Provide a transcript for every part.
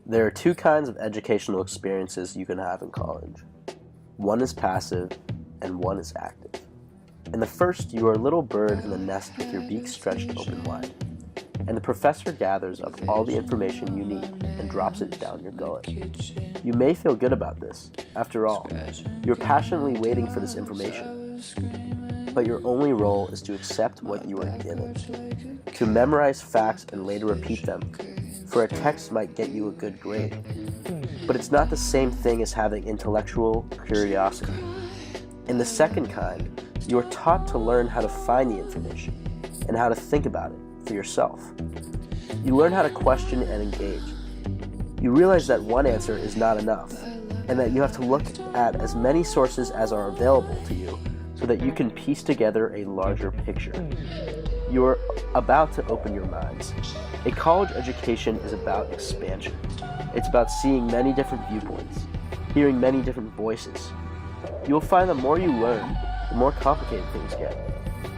There are two kinds of educational experiences you can have in college. One is passive, and one is active. In the first, you are a little bird in the nest with your beak stretched open wide, and the professor gathers up all the information you need and drops it down your gullet. You may feel good about this. After all, you're passionately waiting for this information. But your only role is to accept what you are given, to memorize facts and later repeat them, for a text might get you a good grade. But it's not the same thing as having intellectual curiosity. In the second kind, you are taught to learn how to find the information and how to think about it for yourself. You learn how to question and engage. You realize that one answer is not enough, and that you have to look at as many sources as are available to you so that you can piece together a larger picture. You are about to open your minds. A college education is about expansion. It's about seeing many different viewpoints, hearing many different voices. You will find the more you learn, the more complicated things get,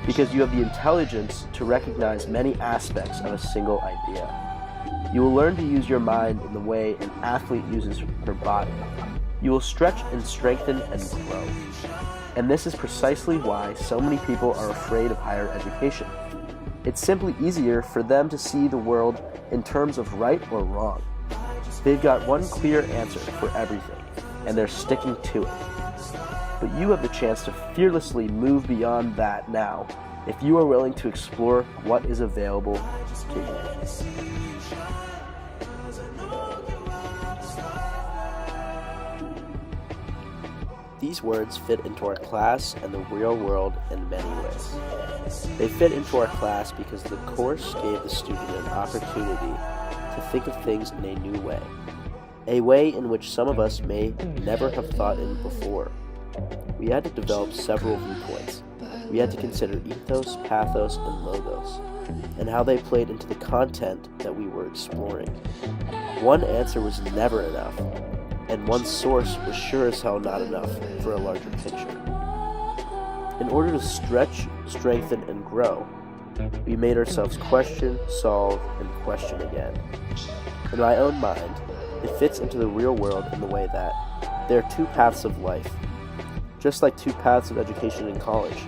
because you have the intelligence to recognize many aspects of a single idea. You will learn to use your mind in the way an athlete uses her body. You will stretch and strengthen and grow. And this is precisely why so many people are afraid of higher education. It's simply easier for them to see the world in terms of right or wrong. They've got one clear answer for everything, and they're sticking to it. But you have the chance to fearlessly move beyond that now, if you are willing to explore what is available to you. These words fit into our class and the real world in many ways. They fit into our class because the course gave the student an opportunity to think of things in a new way, a way in which some of us may never have thought in before. We had to develop several viewpoints. We had to consider ethos, pathos, and logos, and how they played into the content that we were exploring. One answer was never enough, and one source was sure as hell not enough for a larger picture. In order to stretch, strengthen, and grow, we made ourselves question, solve, and question again. In my own mind, it fits into the real world in the way that there are two paths of life, just like two paths of education in college.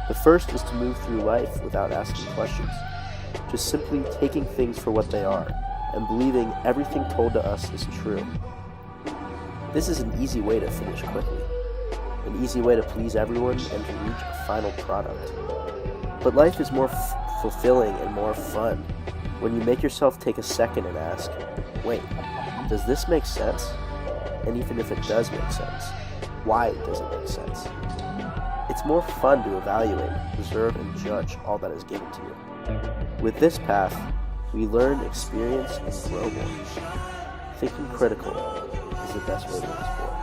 The first is to move through life without asking questions, just simply taking things for what they are, and believing everything told to us is true. This is an easy way to finish quickly, an easy way to please everyone and to reach a final product. But life is more fulfilling and more fun when you make yourself take a second and ask, wait, does this make sense? And even if it does make sense, why does it make sense? It's more fun to evaluate, observe, and judge all that is given to you. With this path, we learn, experience, and grow more. Thinking critical is the best way to explore.